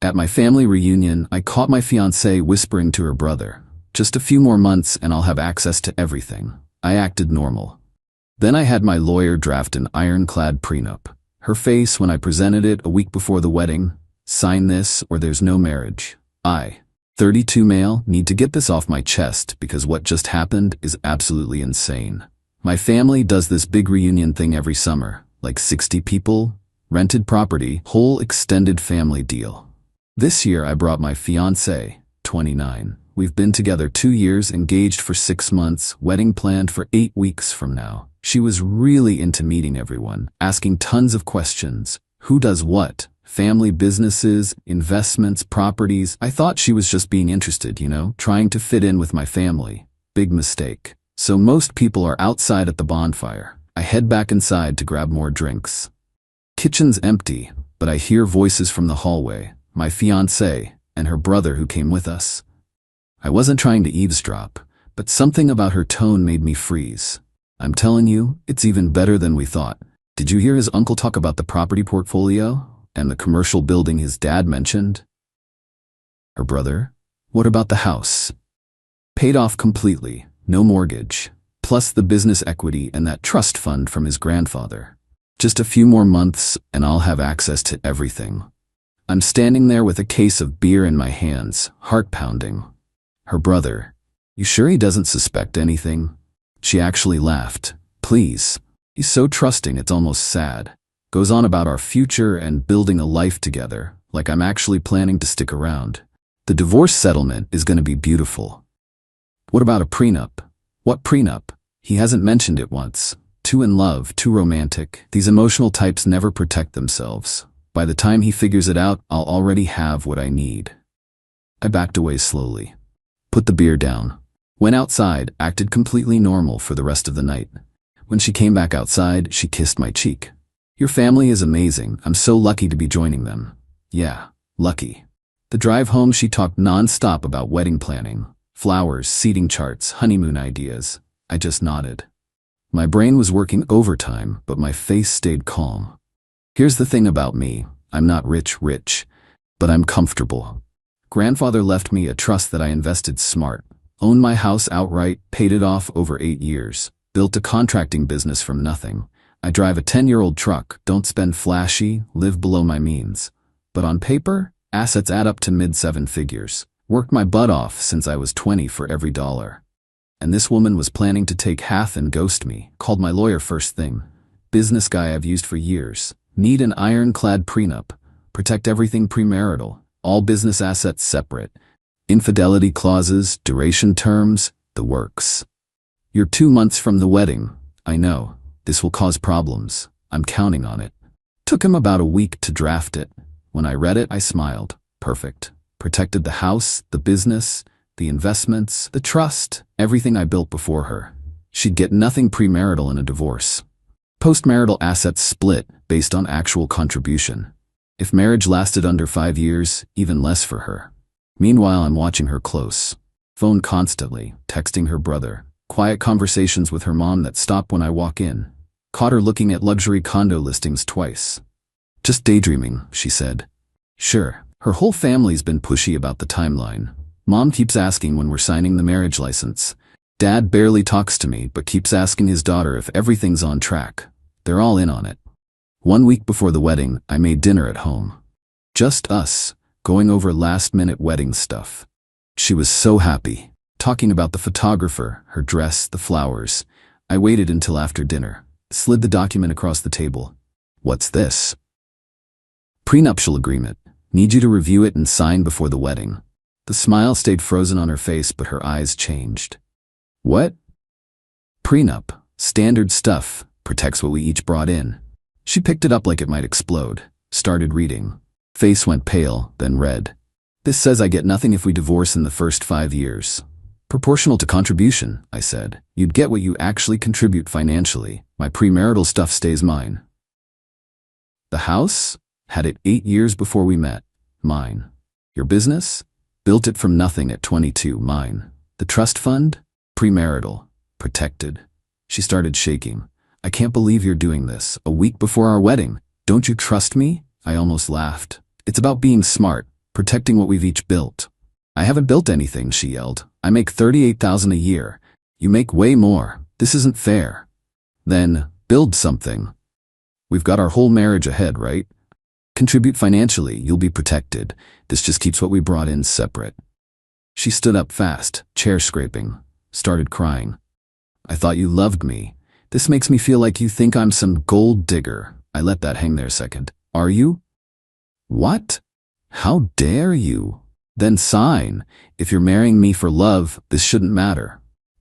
At my family reunion, I caught my fiancée whispering to her brother, "Just a few more months and I'll have access to everything." I acted normal. Then I had my lawyer draft an ironclad prenup. Her face when I presented it a week before the wedding: "Sign this or there's no marriage." I, 32 male, need to get this off my chest because what just happened is absolutely insane. My family does this big reunion thing every summer, like 60 people, rented property, whole extended family deal. This year I brought my fiancée, 29. We've been together 2 years, engaged for 6 months, wedding planned for 8 weeks from now. She was really into meeting everyone, asking tons of questions. Who does what? Family businesses, investments, properties. I thought she was just being interested, trying to fit in with my family. Big mistake. So most people are outside at the bonfire. I head back inside to grab more drinks. Kitchen's empty, but I hear voices from the hallway. My fiancée and her brother who came with us. I wasn't trying to eavesdrop, but something about her tone made me freeze. I'm telling you, it's even better than we thought. Did you hear his uncle talk about the property portfolio and the commercial building his dad mentioned? Her brother? What about the house? Paid off completely, no mortgage, plus the business equity and that trust fund from his grandfather. Just a few more months and I'll have access to everything. I'm standing there with a case of beer in my hands, heart pounding. Her brother, "You sure he doesn't suspect anything?" She actually laughed. "Please. He's so trusting it's almost sad." Goes on about our future and building a life together, like I'm actually planning to stick around. The divorce settlement is going to be beautiful. What about a prenup? What prenup? He hasn't mentioned it once. Too in love, too romantic. These emotional types never protect themselves. By the time he figures it out, I'll already have what I need. I backed away slowly. Put the beer down. Went outside, acted completely normal for the rest of the night. When she came back outside, she kissed my cheek. "Your family is amazing. I'm so lucky to be joining them." Yeah, lucky. The drive home she talked non-stop about wedding planning, flowers, seating charts, honeymoon ideas. I just nodded. My brain was working overtime, but my face stayed calm. Here's the thing about me. I'm not rich, but I'm comfortable. Grandfather left me a trust that I invested smart. Owned my house outright, paid it off over 8 years. Built a contracting business from nothing. I drive a 10-year-old truck, don't spend flashy, live below my means. But on paper, assets add up to mid-7 figures. Worked my butt off since I was 20 for every dollar. And this woman was planning to take half and ghost me. Called my lawyer first thing. Business guy I've used for years. Need an ironclad prenup. Protect everything premarital. All business assets separate. Infidelity clauses, duration terms, the works. You're 2 months from the wedding. I know. This will cause problems. I'm counting on it. Took him about a week to draft it. When I read it, I smiled. Perfect. Protected the house, the business, the investments, the trust, everything I built before her. She'd get nothing premarital in a divorce. Postmarital assets split based on actual contribution. If marriage lasted under 5 years, even less for her. Meanwhile, I'm watching her close. Phone constantly, texting her brother. Quiet conversations with her mom that stop when I walk in. Caught her looking at luxury condo listings twice. "Just daydreaming," she said. Sure. Her whole family's been pushy about the timeline. Mom keeps asking when we're signing the marriage license. Dad barely talks to me but keeps asking his daughter if everything's on track. They're all in on it. 1 week before the wedding, I made dinner at home. Just us, going over last-minute wedding stuff. She was so happy, talking about the photographer, her dress, the flowers. I waited until after dinner, slid the document across the table. "What's this?" "Prenuptial agreement. Need you to review it and sign before the wedding." The smile stayed frozen on her face, but her eyes changed. "What?" "Prenup. Standard stuff. Protects what we each brought in." She picked it up like it might explode. Started reading. Face went pale, then red. "This says I get nothing if we divorce in the first 5 years. Proportional to contribution," I said. "You'd get what you actually contribute financially. My premarital stuff stays mine." "The house? Had it 8 years before we met. Mine. Your business? Built it from nothing at 22. Mine. The trust fund? Premarital. Protected." She started shaking. "I can't believe you're doing this, a week before our wedding. Don't you trust me?" I almost laughed. "It's about being smart. protecting what we've each built. I haven't built anything, she yelled. I make $38,000 a year. You make way more. This isn't fair. Then, build something. We've got our whole marriage ahead, right? Contribute financially, you'll be protected. This just keeps what we brought in separate. She stood up fast, chair scraping, started crying. I thought you loved me. This makes me feel like you think I'm some gold digger. I let that hang there a second. Are you? What? How dare you? Then sign. If you're marrying me for love, this shouldn't matter.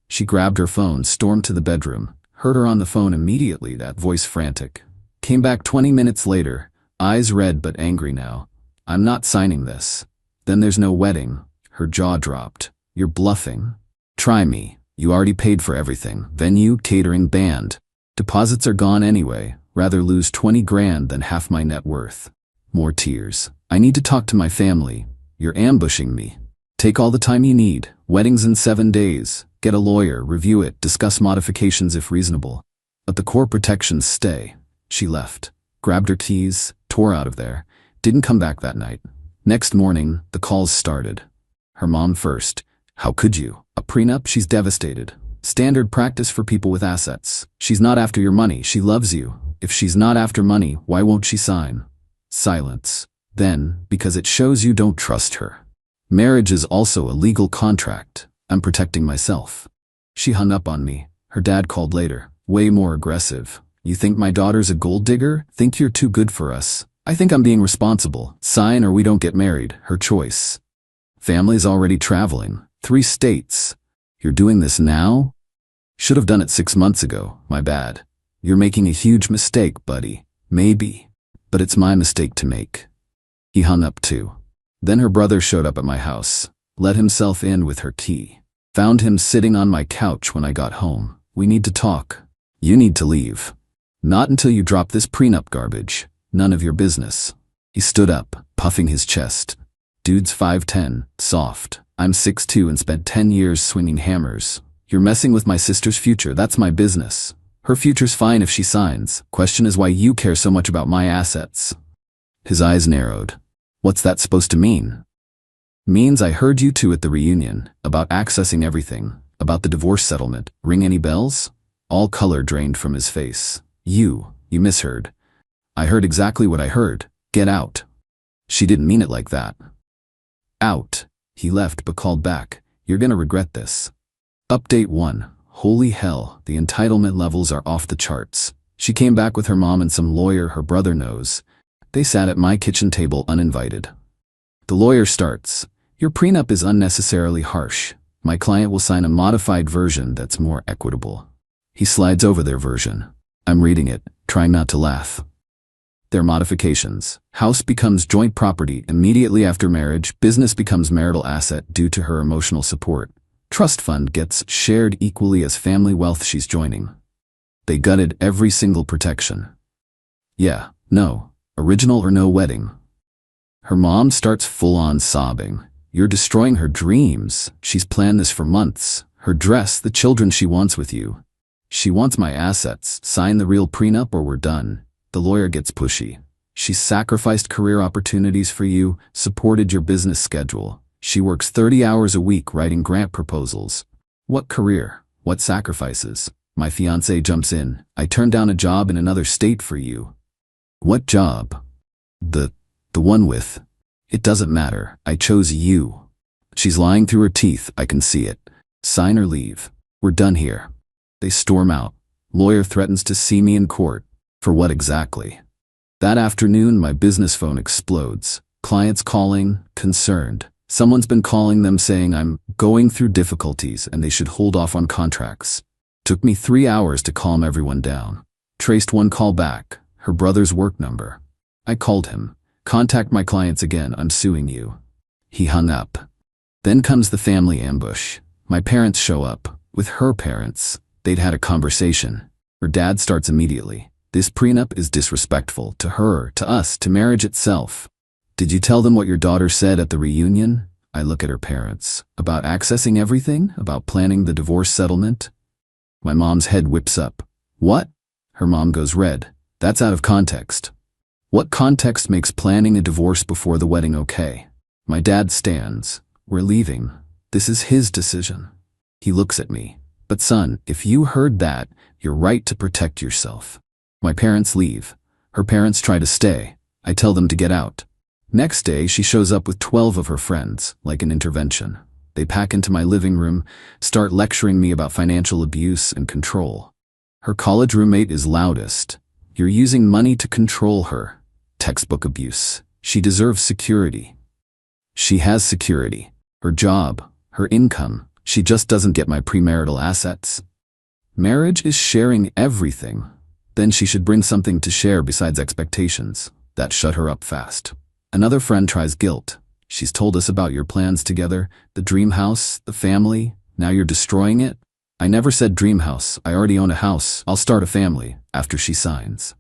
She grabbed her phone, stormed to the bedroom, heard her on the phone immediately, that voice frantic. Came back 20 minutes later, eyes red but angry now. I'm not signing this. Then there's no wedding. Her jaw dropped. You're bluffing. Try me. You already paid for everything. Venue, catering, band. Deposits are gone anyway. Rather lose 20 grand than half my net worth. More tears. I need to talk to my family. You're ambushing me. Take all the time you need. Weddings in 7 days. Get a lawyer, review it, discuss modifications if reasonable. But the core protections stay. She left. Grabbed her keys, tore out of there. Didn't come back that night. Next morning, the calls started. Her mom first. How could you? A prenup? She's devastated. Standard practice for people with assets. She's not after your money. She loves you. If she's not after money, why won't she sign? Silence. Then, because it shows you don't trust her. Marriage is also a legal contract. I'm protecting myself. She hung up on me. Her dad called later, way more aggressive. You think my daughter's a gold digger? Think you're too good for us. I think I'm being responsible. Sign or we don't get married. Her choice. Family's already traveling. 3 states. You're doing this now? Should have done it 6 months ago. My bad. You're making a huge mistake, buddy. Maybe. But it's my mistake to make. He hung up too. Then her brother showed up at my house. Let himself in with her key. Found him sitting on my couch when I got home. We need to talk. You need to leave. Not until you drop this prenup garbage. None of your business. He stood up, puffing his chest. Dude's 5'10", soft. I'm 6'2" and spent 10 years swinging hammers. You're messing with my sister's future. That's my business. Her future's fine if she signs. Question is why you care so much about my assets. His eyes narrowed. What's that supposed to mean? Means I heard you two at the reunion, about accessing everything, about the divorce settlement. Ring any bells? All color drained from his face. You misheard. I heard exactly what I heard. Get out. She didn't mean it like that. Out. He left but called back. You're gonna regret this. Update 1. Holy hell, the entitlement levels are off the charts. She came back with her mom and some lawyer her brother knows. They sat at my kitchen table uninvited. The lawyer starts. Your prenup is unnecessarily harsh. My client will sign a modified version that's more equitable. He slides over their version. I'm reading it, trying not to laugh. Their modifications. House becomes joint property immediately after marriage. Business becomes marital asset due to her emotional support. Trust fund gets shared equally as family wealth she's joining. They gutted every single protection. Yeah, no. Original or no wedding. Her mom starts full-on sobbing. You're destroying her dreams. She's planned this for months. Her dress, the children she wants with you. She wants my assets. Sign the real prenup or we're done. The lawyer gets pushy. She's sacrificed career opportunities for you, supported your business schedule. She works 30 hours a week writing grant proposals. What career? What sacrifices? My fiancé jumps in. I turned down a job in another state for you. What job? The one with. It doesn't matter. I chose you. She's lying through her teeth. I can see it. Sign or leave. We're done here. They storm out. Lawyer threatens to see me in court. For what exactly? That afternoon, my business phone explodes. Clients calling, concerned. Someone's been calling them saying I'm going through difficulties and they should hold off on contracts. Took me 3 hours to calm everyone down. Traced one call back, her brother's work number. I called him. Contact my clients again, I'm suing you. He hung up. Then comes the family ambush. My parents show up. With her parents. They'd had a conversation. Her dad starts immediately. This prenup is disrespectful to her, to us, to marriage itself. Did you tell them what your daughter said at the reunion? I look at her parents. About accessing everything? About planning the divorce settlement? My mom's head whips up. What? Her mom goes red. That's out of context. What context makes planning a divorce before the wedding okay? My dad stands. We're leaving. This is his decision. He looks at me. But son, if you heard that, you're right to protect yourself. My parents leave. Her parents try to stay. I tell them to get out. Next day, she shows up with 12 of her friends, like an intervention. They pack into my living room, start lecturing me about financial abuse and control. Her college roommate is loudest. You're using money to control her. Textbook abuse. She deserves security. She has security. Her job, her income. She just doesn't get my premarital assets. Marriage is sharing everything. Then she should bring something to share besides expectations. That shut her up fast. Another friend tries guilt. She's told us about your plans together, the dream house, the family. Now you're destroying it? I never said dream house. I already own a house. I'll start a family after she signs.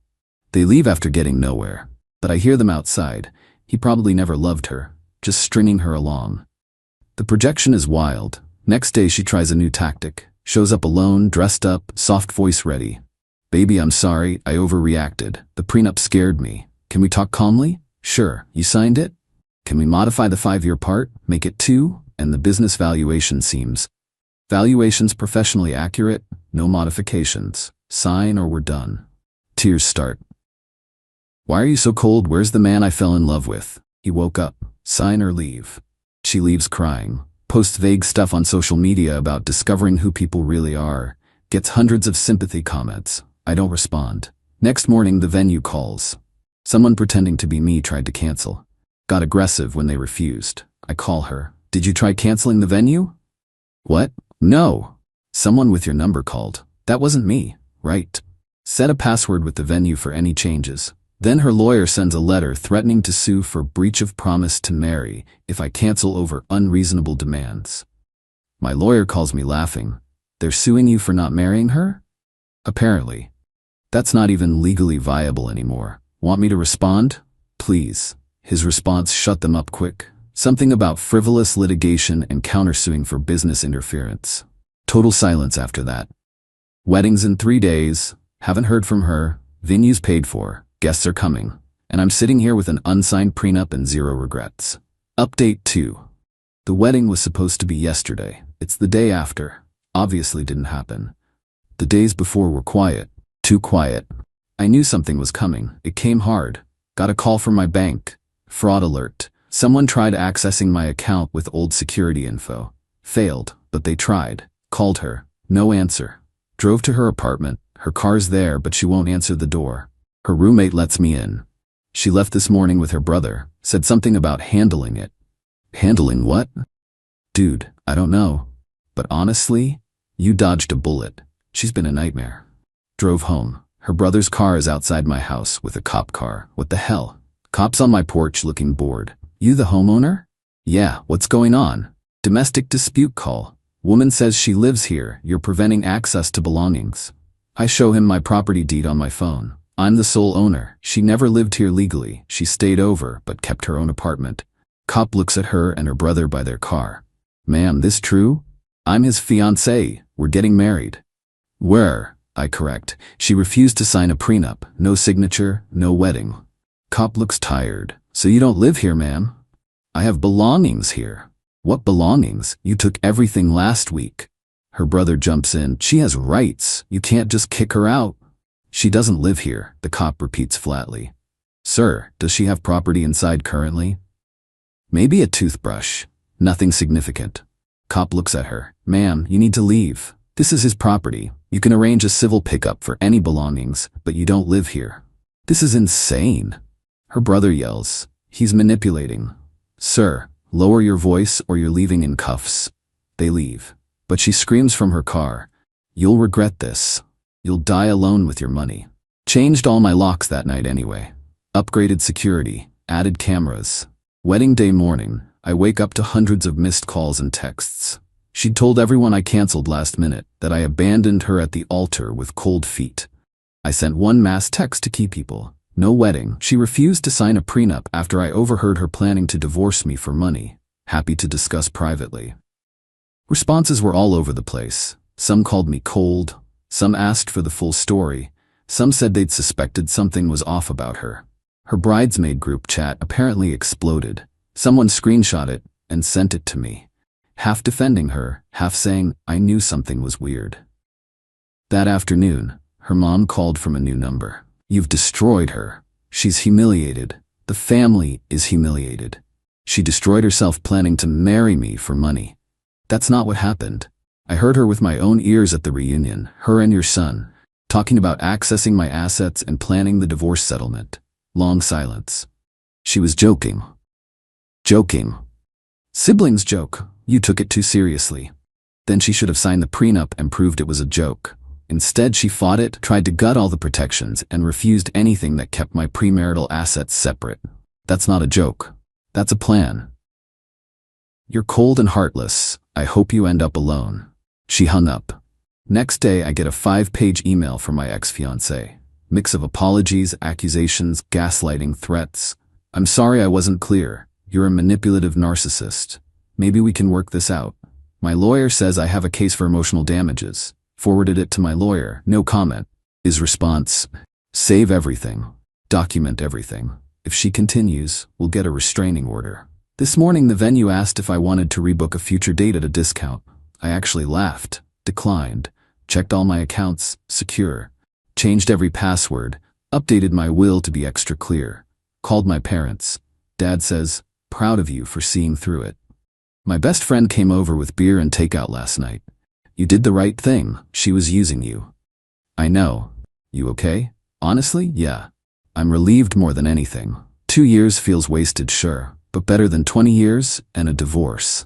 They leave after getting nowhere. But I hear them outside. He probably never loved her, just stringing her along. The projection is wild. Next day she tries a new tactic. Shows up alone, dressed up, soft voice ready. Baby, I'm sorry, I overreacted. The prenup scared me. Can we talk calmly? Sure. You signed it? Can we modify the 5-year part, make it 2? And the business valuation seems. Valuation's professionally accurate, no modifications. Sign or we're done. Tears start. Why are you so cold? Where's the man I fell in love with? He woke up. Sign or leave. She leaves crying. Posts vague stuff on social media about discovering who people really are. Gets hundreds of sympathy comments. I don't respond. Next morning the venue calls. Someone pretending to be me tried to cancel. Got aggressive when they refused. I call her. Did you try canceling the venue? What? No. Someone with your number called. That wasn't me, right? Set a password with the venue for any changes. Then her lawyer sends a letter threatening to sue for breach of promise to marry if I cancel over unreasonable demands. My lawyer calls me laughing. They're suing you for not marrying her? Apparently. That's not even legally viable anymore. Want me to respond? Please. His response shut them up quick. Something about frivolous litigation and countersuing for business interference. Total silence after that. Weddings in 3 days. Haven't heard from her. Venue's paid for. Guests are coming. And I'm sitting here with an unsigned prenup and 0 regrets. Update 2. The wedding was supposed to be yesterday. It's the day after. Obviously didn't happen. The days before were quiet. Too quiet. I knew something was coming. It came hard. Got a call from my bank. Fraud alert. Someone tried accessing my account with old security info. Failed, but they tried. Called her. No answer. Drove to her apartment. Her car's there, but she won't answer the door. Her roommate lets me in. She left this morning with her brother. Said something about handling it. Handling what? Dude, I don't know. But honestly, you dodged a bullet. She's been a nightmare. Drove home. Her brother's car is outside my house with a cop car. What the hell? Cops on my porch looking bored. You the homeowner? Yeah, what's going on? Domestic dispute call. Woman says she lives here. You're preventing access to belongings. I show him my property deed on my phone. I'm the sole owner. She never lived here legally. She stayed over, but kept her own apartment. Cop looks at her and her brother by their car. Ma'am, this true? I'm his fiancée. We're getting married. Where? I correct. She refused to sign a prenup. No signature, no wedding. Cop looks tired. So you don't live here, ma'am? I have belongings here. What belongings? You took everything last week. Her brother jumps in. She has rights. You can't just kick her out. She doesn't live here, the cop repeats flatly. Sir, does she have property inside currently? Maybe a toothbrush. Nothing significant. Cop looks at her. Ma'am, you need to leave. This is his property. You can arrange a civil pickup for any belongings, but you don't live here. This is insane. Her brother yells. He's manipulating. Sir, lower your voice or you're leaving in cuffs. They leave. But she screams from her car. You'll regret this. You'll die alone with your money. Changed all my locks that night anyway. Upgraded security. Added cameras. Wedding day morning, I wake up to hundreds of missed calls and texts. She'd told everyone I canceled last minute that I abandoned her at the altar with cold feet. I sent one mass text to key people. No wedding. She refused to sign a prenup after I overheard her planning to divorce me for money. Happy to discuss privately. Responses were all over the place. Some called me cold. Some asked for the full story. Some said they'd suspected something was off about her. Her bridesmaid group chat apparently exploded. Someone screenshot it and sent it to me, half defending her, half saying I knew something was weird. That afternoon, her mom called from a new number. You've destroyed her. She's humiliated. The family is humiliated. She destroyed herself planning to marry me for money. That's not what happened. I heard her with my own ears at the reunion, her and your son, talking about accessing my assets and planning the divorce settlement. Long silence. She was joking. Joking. Siblings joke. You took it too seriously. Then she should have signed the prenup and proved it was a joke. Instead, she fought it, tried to gut all the protections, and refused anything that kept my premarital assets separate. That's not a joke. That's a plan. You're cold and heartless. I hope you end up alone. She hung up. Next day, I get a 5-page email from my ex-fiancée. Mix of apologies, accusations, gaslighting, threats. I'm sorry I wasn't clear. You're a manipulative narcissist. Maybe we can work this out. My lawyer says I have a case for emotional damages. Forwarded it to my lawyer. No comment. His response: save everything. Document everything. If she continues, we'll get a restraining order. This morning the venue asked if I wanted to rebook a future date at a discount. I actually laughed, declined, checked all my accounts, secure, changed every password, updated my will to be extra clear, called my parents. Dad says, proud of you for seeing through it. My best friend came over with beer and takeout last night. You did the right thing. She was using you. I know. You okay? Honestly, yeah. I'm relieved more than anything. 2 years feels wasted, sure, but better than 20 years and a divorce.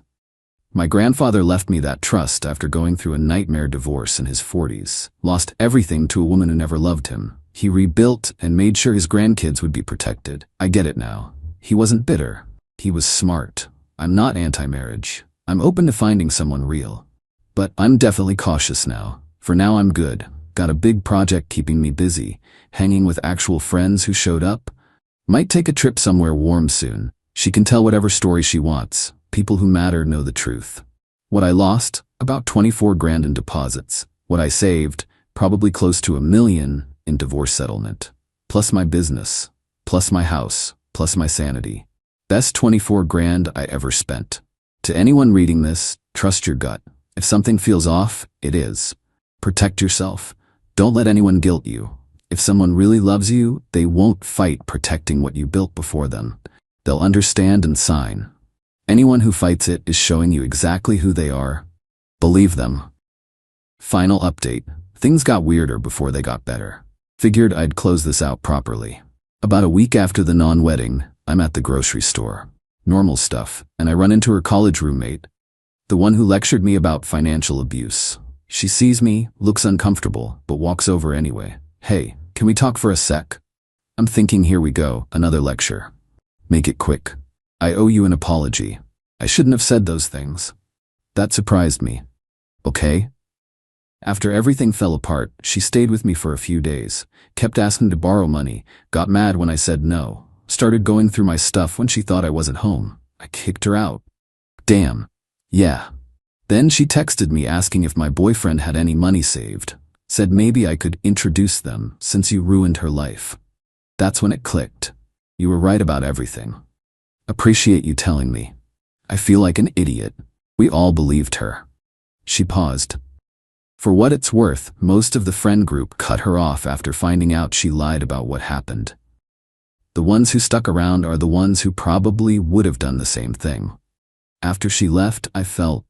My grandfather left me that trust after going through a nightmare divorce in his 40s. Lost everything to a woman who never loved him. He rebuilt and made sure his grandkids would be protected. I get it now. He wasn't bitter. He was smart. I'm not anti-marriage. I'm open to finding someone real. But I'm definitely cautious now. For now I'm good. Got a big project keeping me busy, hanging with actual friends who showed up. Might take a trip somewhere warm soon. She can tell whatever story she wants. People who matter know the truth. What I lost? About 24 grand in deposits. What I saved? Probably close to $1 million in divorce settlement. Plus my business. Plus my house. Plus my sanity. Best 24 grand I ever spent. To anyone reading this, trust your gut. If something feels off, it is. Protect yourself. Don't let anyone guilt you. If someone really loves you, they won't fight protecting what you built before them. They'll understand and sign. Anyone who fights it is showing you exactly who they are. Believe them. Final update. Things got weirder before they got better. Figured I'd close this out properly. About a week after the non-wedding, I'm at the grocery store. Normal stuff, and I run into her college roommate, the one who lectured me about financial abuse. She sees me, looks uncomfortable, but walks over anyway. Hey, can we talk for a sec? I'm thinking, here we go, another lecture. Make it quick. I owe you an apology. I shouldn't have said those things. That surprised me. Okay? After everything fell apart, she stayed with me for a few days, kept asking to borrow money, got mad when I said no, started going through my stuff when she thought I wasn't home. I kicked her out. Damn. Yeah. Then she texted me asking if my boyfriend had any money saved. Said maybe I could introduce them since you ruined her life. That's when it clicked. You were right about everything. Appreciate you telling me. I feel like an idiot. We all believed her. She paused. For what it's worth, most of the friend group cut her off after finding out she lied about what happened. The ones who stuck around are the ones who probably would have done the same thing. After she left, I felt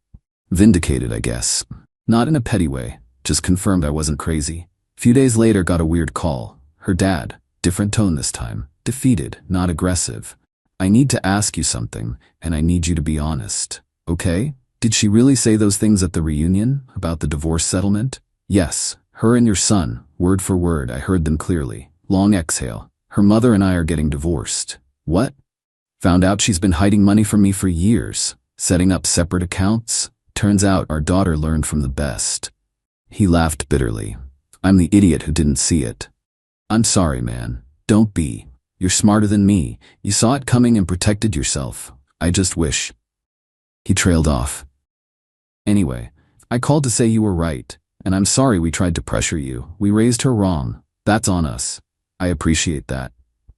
vindicated, I guess. Not in a petty way, just confirmed I wasn't crazy. Few days later, got a weird call. Her dad, different tone this time, defeated, not aggressive. I need to ask you something, and I need you to be honest, okay? Did she really say those things at the reunion, about the divorce settlement? Yes, her and your son, word for word, I heard them clearly. Long exhale. Her mother and I are getting divorced. What? Found out she's been hiding money from me for years, setting up separate accounts. Turns out our daughter learned from the best. He laughed bitterly. I'm the idiot who didn't see it. I'm sorry, man. Don't be. You're smarter than me. You saw it coming and protected yourself. I just wish. He trailed off. Anyway, I called to say you were right, and I'm sorry we tried to pressure you. We raised her wrong. That's on us. I appreciate that.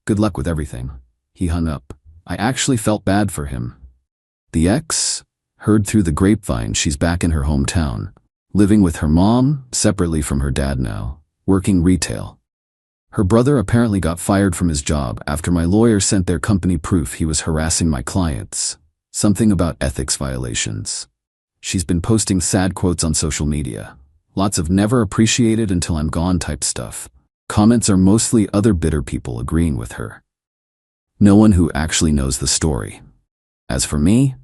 Good luck with everything. He hung up. I actually felt bad for him. The ex? Heard through the grapevine she's back in her hometown, living with her mom, separately from her dad now, working retail. Her brother apparently got fired from his job after my lawyer sent their company proof he was harassing my clients. Something about ethics violations. She's been posting sad quotes on social media. Lots of never appreciated until I'm gone type stuff. Comments are mostly other bitter people agreeing with her. No one who actually knows the story. As for me,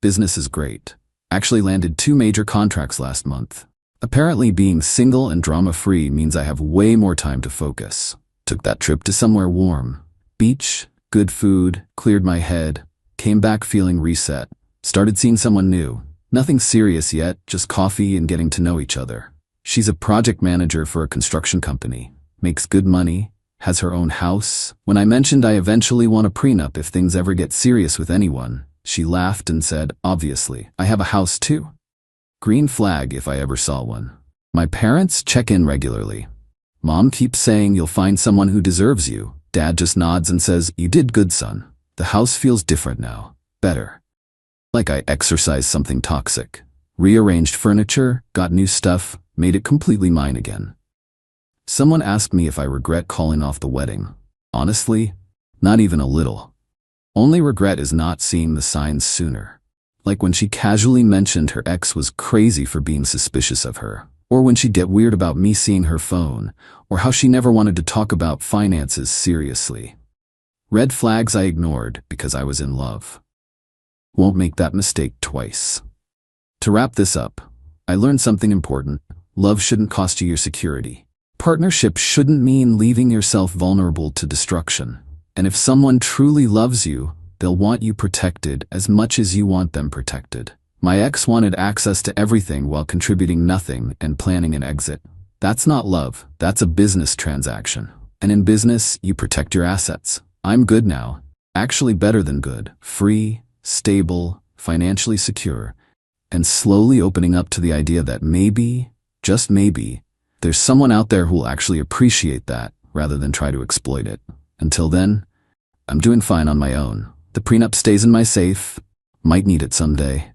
business is great. Actually landed 2 major contracts last month. Apparently being single and drama-free means I have way more time to focus. Took that trip to somewhere warm. Beach, good food, cleared my head, came back feeling reset. Started seeing someone new. Nothing serious yet, just coffee and getting to know each other. She's a project manager for a construction company, makes good money, has her own house. When I mentioned I eventually want a prenup if things ever get serious with anyone, she laughed and said, obviously, I have a house too. Green flag if I ever saw one. My parents check in regularly. Mom keeps saying you'll find someone who deserves you. Dad just nods and says, you did good, son. The house feels different now. Better. Like I exorcised something toxic. Rearranged furniture, got new stuff, made it completely mine again. Someone asked me if I regret calling off the wedding. Honestly, not even a little. Only regret is not seeing the signs sooner. Like when she casually mentioned her ex was crazy for being suspicious of her, or when she'd get weird about me seeing her phone, or how she never wanted to talk about finances seriously. Red flags I ignored because I was in love. Won't make that mistake twice. To wrap this up, I learned something important. Love shouldn't cost you your security. Partnership shouldn't mean leaving yourself vulnerable to destruction. And if someone truly loves you, they'll want you protected as much as you want them protected. My ex wanted access to everything while contributing nothing and planning an exit. That's not love, that's a business transaction. And in business, you protect your assets. I'm good now. Actually better than good. Free, stable, financially secure, and slowly opening up to the idea that maybe, just maybe, there's someone out there who will actually appreciate that rather than try to exploit it. Until then, I'm doing fine on my own. The prenup stays in my safe. Might need it someday.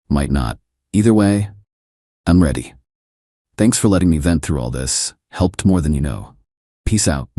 Might not. Either way, I'm ready. Thanks for letting me vent through all this. Helped more than you know. Peace out.